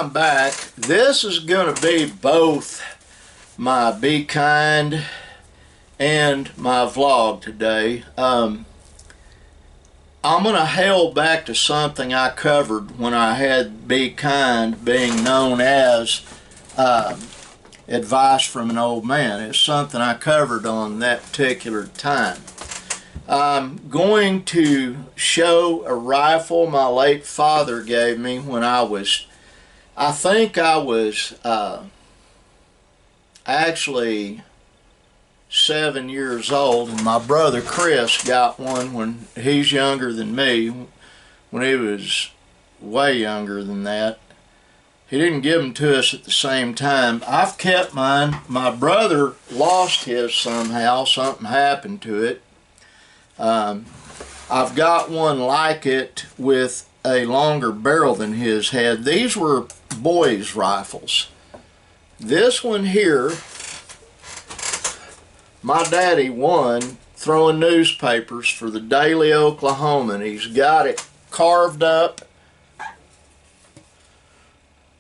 I'm back. This is going to be both my Be Kind and my vlog today. I'm going to hail back to something I covered when I had Be Kind, being known as Advice from an Old Man. It's something I covered on that particular time. I'm going to show a rifle my late father gave me when I think I was actually 7 years old, and my brother Chris got one when he's younger than me, when he was way younger than that. He didn't give them to us at the same time. I've kept mine. My brother lost his somehow. Something happened to it. I've got one like it with a longer barrel than his had. These were boys' rifles. This one here, my daddy won throwing newspapers for the Daily Oklahoman. He's got it carved up.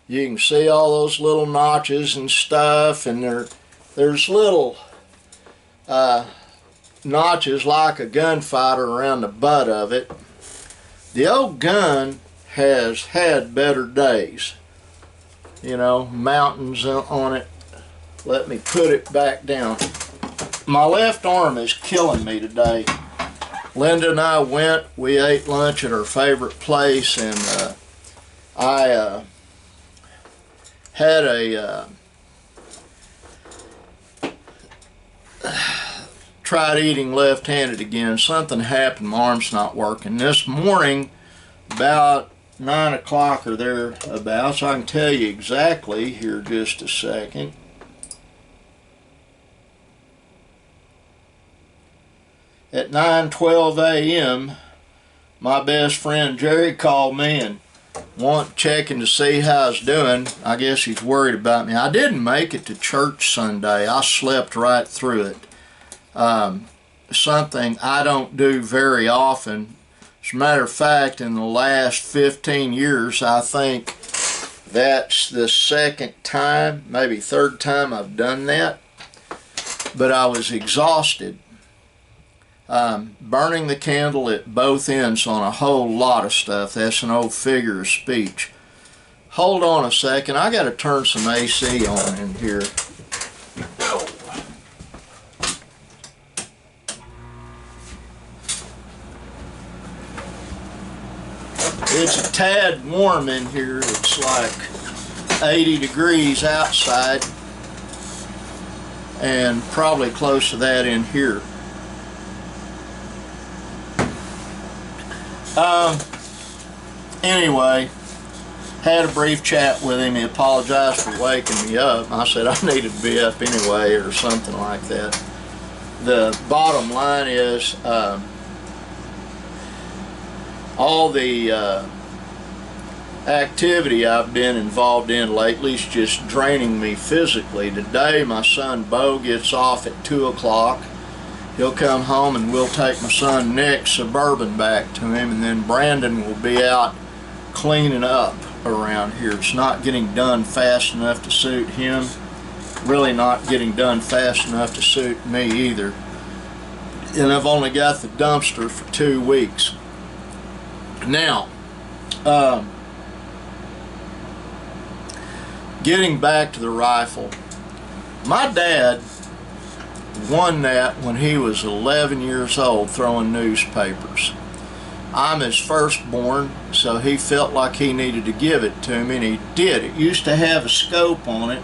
You can see all those little notches and stuff, and there's little notches like a gunfighter around the butt of it. The old gun has had better days. You know, mountains on it. Let me put it back down. My left arm is killing me today. Linda and I we ate lunch at our favorite place, and I had a tried eating left-handed again. Something happened. My arm's not working. This morning, about 9 o'clock or thereabouts, so I can tell you exactly here just a second. At 9:12 a.m., my best friend Jerry called me and checking to see how I was doing. I guess he's worried about me. I didn't make it to church Sunday. I slept right through it. Something I don't do very often. As a matter of fact, in the last 15 years, I think that's the second time, maybe third time I've done that. But I was exhausted. Burning the candle at both ends on a whole lot of stuff. That's an old figure of speech. Hold on a second. I got to turn some AC on in here. It's a tad warm in here. It's like 80 degrees outside, and probably close to that in here. Anyway, had a brief chat with him. He apologized for waking me up. I said I needed to be up anyway, or something like that. The bottom line is all the activity I've been involved in lately is just draining me physically. Today my son Bo gets off at 2 o'clock. He'll come home and we'll take my son Nick's Suburban back to him, and then Brandon will be out cleaning up around here. It's not getting done fast enough to suit him. Really not getting done fast enough to suit me either. And I've only got the dumpster for 2 weeks. Now, getting back to the rifle. My dad won that when he was 11 years old throwing newspapers. I'm his firstborn, so he felt like he needed to give it to me, and he did. It used to have a scope on it,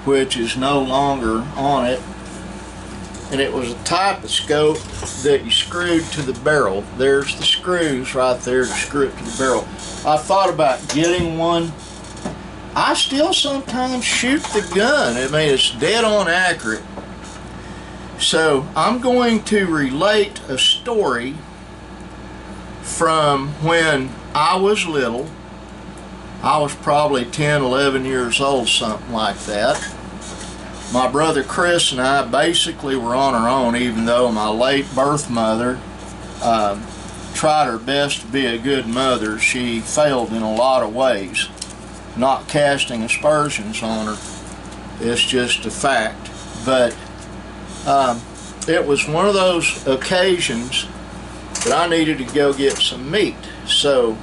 which is no longer on it, and it was a type of scope that you screwed to the barrel. There's the screws right there to screw it to the barrel. I thought about getting one. I still sometimes shoot the gun. I mean, it's dead on accurate. So I'm going to relate a story from when I was little. I was probably 10, 11 years old, something like that. My brother Chris and I basically were on our own, even though my late birth mother tried her best to be a good mother. She failed in a lot of ways. not casting aspersions on her. It's just a fact. But it was one of those occasions that I needed to go get some meat. So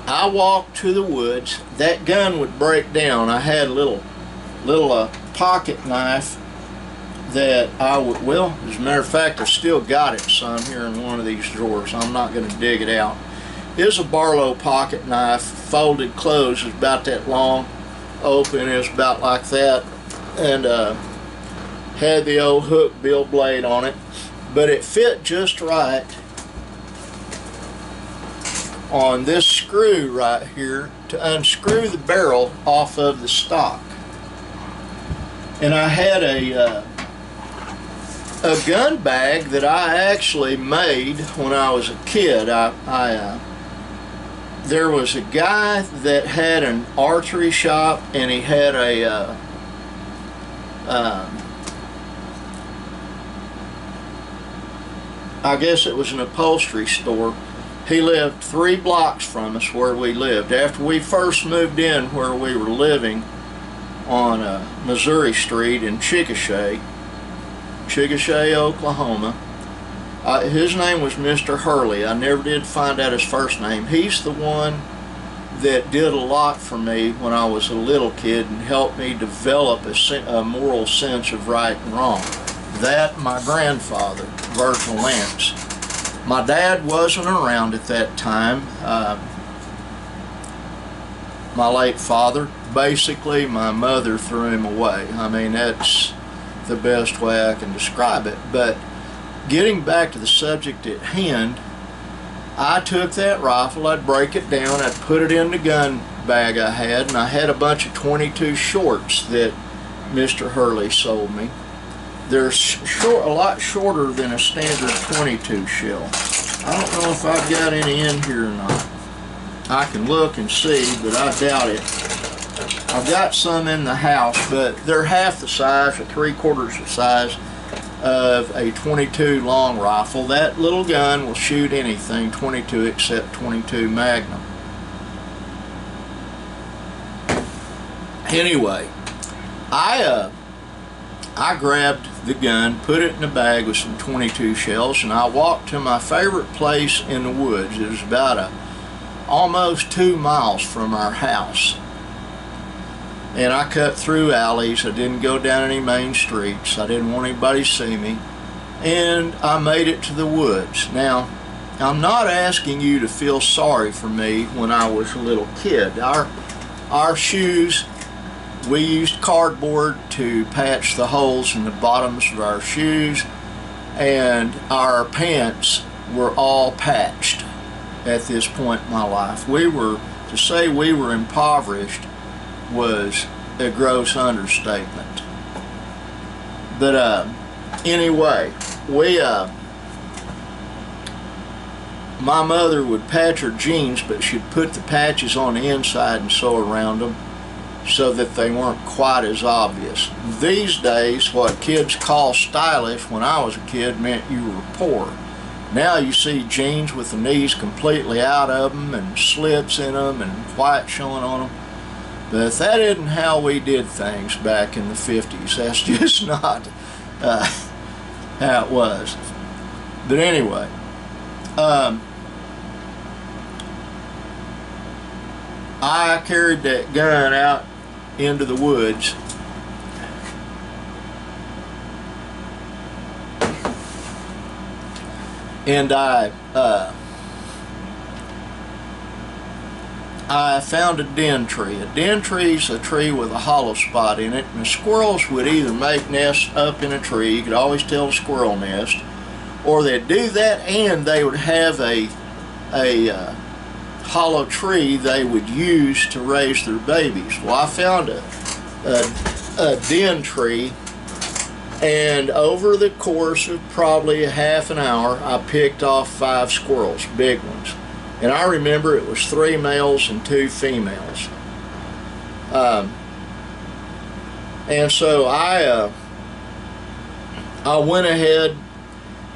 I walked to the woods. That gun would break down. I had a little pocket knife that I would, well, as a matter of fact, I still got it some here in one of these drawers. I'm not going to dig it out. It's a Barlow pocket knife, folded closed. It's about that long, open, it's about like that, and had the old hook bill blade on it, but it fit just right on this screw right here to unscrew the barrel off of the stock. And I had a gun bag that I actually made when I was a kid. There was a guy that had an archery shop, and he had a I guess it was an upholstery store. He lived 3 blocks from us where we lived. After we first moved in where we were living on Missouri Street in Chickasha, Oklahoma, his name was Mr. Hurley. I never did find out his first name. He's the one that did a lot for me when I was a little kid and helped me develop a moral sense of right and wrong. That, my grandfather, Virgil Lance. My dad wasn't around at that time. My late father, basically my mother threw him away. I mean, that's the best way I can describe it. But getting back to the subject at hand, I took that rifle, I'd break it down, I'd put it in the gun bag I had, and I had a bunch of .22 shorts that Mr. Hurley sold me. They're a lot shorter than a standard .22 shell. I don't know if I've got any in here or not. I can look and see, but I doubt it. I've got some in the house, but they're half the size or 3/4 the size of a .22 long rifle. That little gun will shoot anything .22 except .22 Magnum. Anyway, I grabbed the gun, put it in a bag with some .22 shells, and I walked to my favorite place in the woods. It was about almost 2 miles from our house. And I cut through alleys. I didn't go down any main streets. I didn't want anybody to see me. And I made it to the woods. Now, I'm not asking you to feel sorry for me when I was a little kid. Our shoes, we used cardboard to patch the holes in the bottoms of our shoes, and our pants were all patched at this point in my life. To say we were impoverished was a gross understatement. But anyway, my mother would patch her jeans, but she'd put the patches on the inside and sew around them so that they weren't quite as obvious. These days, what kids call stylish when I was a kid meant you were poor. Now you see jeans with the knees completely out of them and slits in them and white showing on them. But that isn't how we did things back in the 50s. That's just not how it was. But anyway, I carried that gun out into the woods. And I found a den tree. A den tree is a tree with a hollow spot in it, and the squirrels would either make nests up in a tree, you could always tell a squirrel nest, or they'd do that and they would have a hollow tree they would use to raise their babies. Well, I found a den tree, and over the course of probably a half an hour, I picked off 5 squirrels, big ones. And I remember it was 3 males and 2 females. And so I went ahead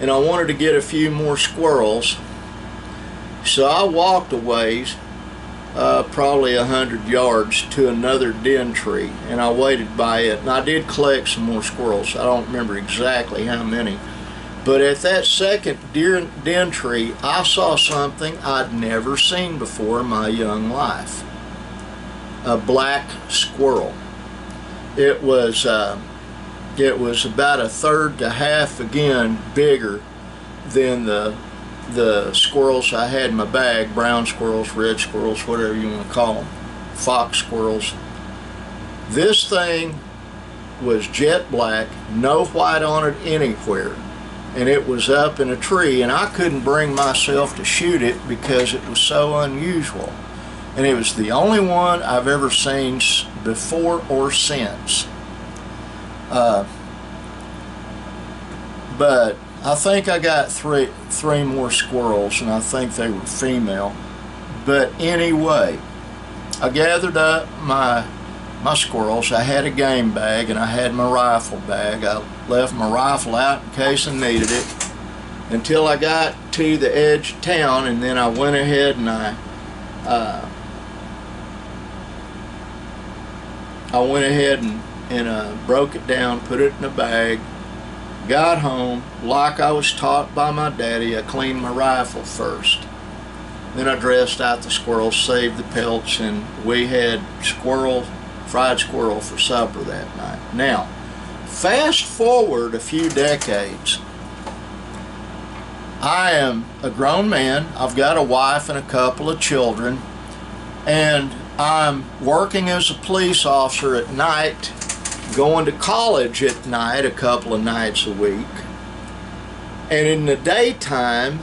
and I wanted to get a few more squirrels. So I walked a ways probably 100 yards to another den tree, and I waited by it, and I did collect some more squirrels. I don't remember exactly how many, but at that second den tree I saw something I'd never seen before in my young life. A black squirrel. It was about a third to half again bigger than the squirrels I had in my bag, brown squirrels, red squirrels, whatever you want to call them, fox squirrels. This thing was jet black, no white on it anywhere, and it was up in a tree, and I couldn't bring myself to shoot it because it was so unusual. And it was the only one I've ever seen before or since. But I think I got three more squirrels, and I think they were female. But anyway, I gathered up my squirrels. I had a game bag and I had my rifle bag. I left my rifle out in case I needed it until I got to the edge of town, and then I went ahead and I went ahead and broke it down, put it in a bag, got home. Like I was taught by my daddy, I cleaned my rifle first. Then I dressed out the squirrels, saved the pelts, and we had fried squirrel for supper that night. Now, fast forward a few decades. I am a grown man. I've got a wife and a couple of children, and I'm working as a police officer at night, going to college at night a couple of nights a week, and in the daytime,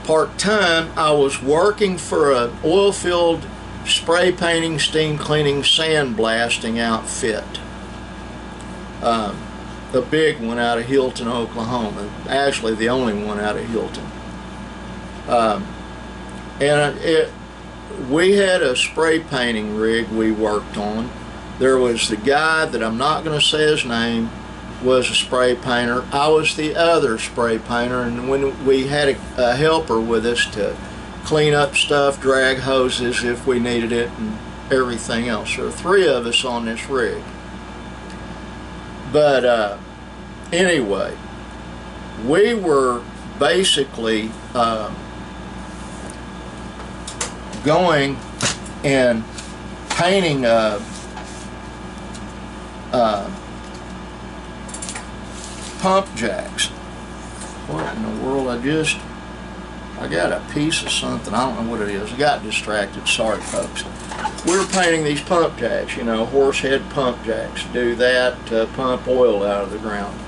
part-time, I was working for an oil-filled spray painting, steam cleaning, sandblasting outfit. A big one out of Hilton, Oklahoma. Actually, the only one out of Hilton. We had a spray painting rig we worked on. There was the guy that I'm not going to say his name, was a spray painter. I was the other spray painter, and when we had a helper with us to clean up stuff, drag hoses if we needed it, and everything else. There were three of us on this rig. But anyway, we were basically going and painting pump jacks. What in the world? I got a piece of something, I don't know what it is. I got distracted, sorry folks. We were painting these pump jacks, you know, horse head pump jacks. Do that to pump oil out of the ground.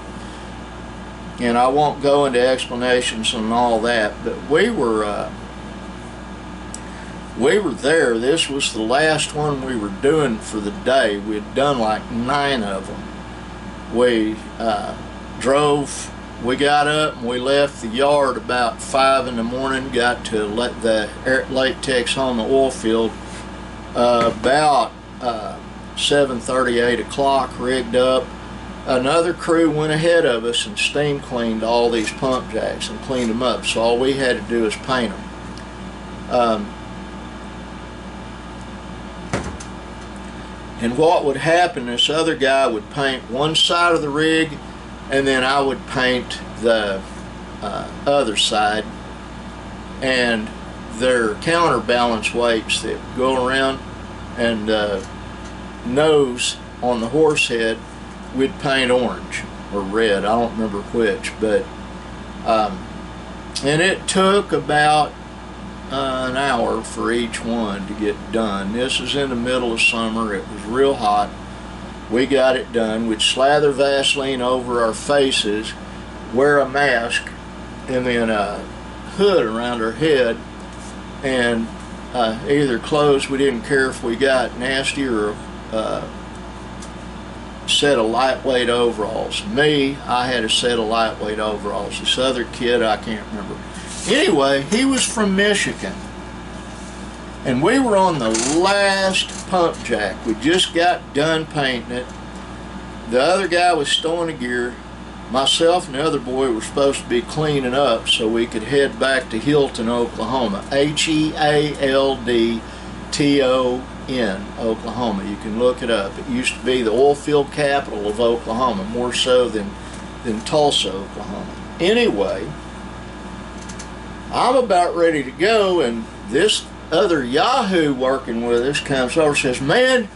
And I won't go into explanations on all that, but we were there. This was the last one we were doing for the day. We had done like 9 of them. We we got up and we left the yard about 5 in the morning, got to let the latex on the oil field about 7:30, 8 o'clock, rigged up. Another crew went ahead of us and steam cleaned all these pump jacks and cleaned them up, so all we had to do was paint them. And what would happen, this other guy would paint one side of the rig, and then I would paint the other side, and their counterbalance weights that go around, and nose on the horse head we'd paint orange or red, I don't remember which, but and it took about an hour for each one to get done. This is in the middle of summer, it was real hot. We got it done. We'd slather Vaseline over our faces, wear a mask, and then a hood around our head, and either clothes, we didn't care if we got nasty, or set of lightweight overalls. Me, I had a set of lightweight overalls. This other kid, I can't remember. Anyway, he was from Michigan, and we were on the last pump jack. We just got done painting it. The other guy was stowing the gear. Myself and the other boy were supposed to be cleaning up so we could head back to Hilton, Oklahoma. H-E-A-L-D T-O-N, Oklahoma. You can look it up. It used to be the oil field capital of Oklahoma, more so than Tulsa, Oklahoma. Anyway, I'm about ready to go, and this other Yahoo working with us comes over and says, "Man,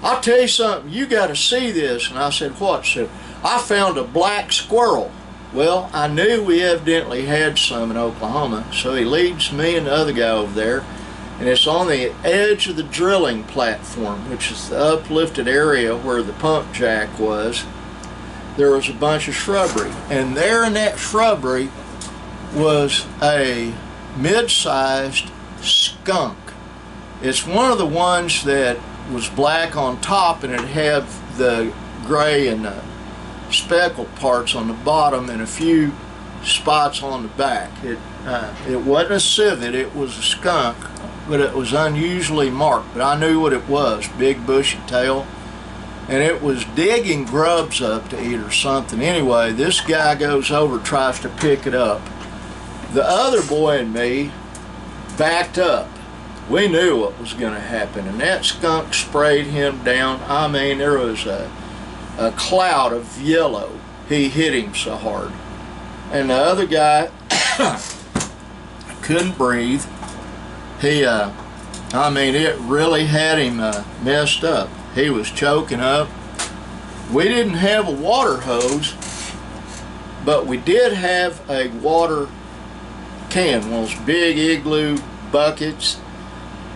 I'll tell you something, you got to see this." And I said, "What?" She said, "I found a black squirrel." Well, I knew we evidently had some in Oklahoma, so he leads me and the other guy over there, and it's on the edge of the drilling platform, which is the uplifted area where the pump jack was. There was a bunch of shrubbery, and there in that shrubbery was a mid-sized skunk. It's one of the ones that was black on top, and it had the gray and the speckled parts on the bottom and a few spots on the back. It wasn't a civet, it was a skunk, but it was unusually marked. But I knew what it was, big bushy tail, and it was digging grubs up to eat or something. Anyway, this guy goes over, tries to pick it up. The other boy and me backed up. We knew what was going to happen, and that skunk sprayed him down. I mean, there was a cloud of yellow. He hit him so hard. And the other guy couldn't breathe. I mean, it really had him messed up. He was choking up. We didn't have a water hose, but we did have a water can, one of those big igloo buckets.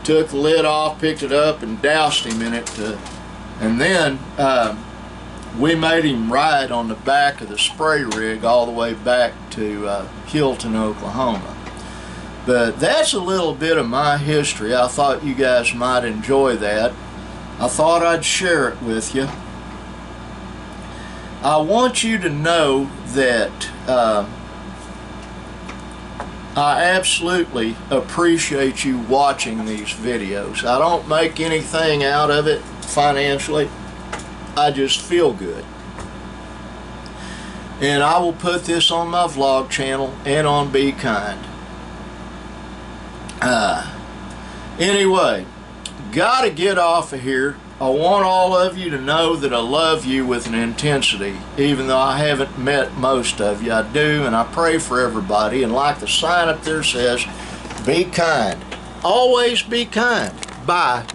Took the lid off, picked it up, and doused him in it. And then we made him ride on the back of the spray rig all the way back to Hilton, Oklahoma. But that's a little bit of my history. I thought you guys might enjoy that. I thought I'd share it with you. I want you to know that I absolutely appreciate you watching these videos. I don't make anything out of it financially. I just feel good. And I will put this on my vlog channel and on Be Kind. Anyway, gotta get off of here. I want all of you to know that I love you with an intensity, even though I haven't met most of you. I do, and I pray for everybody. And like the sign up there says, be kind. Always be kind. Bye.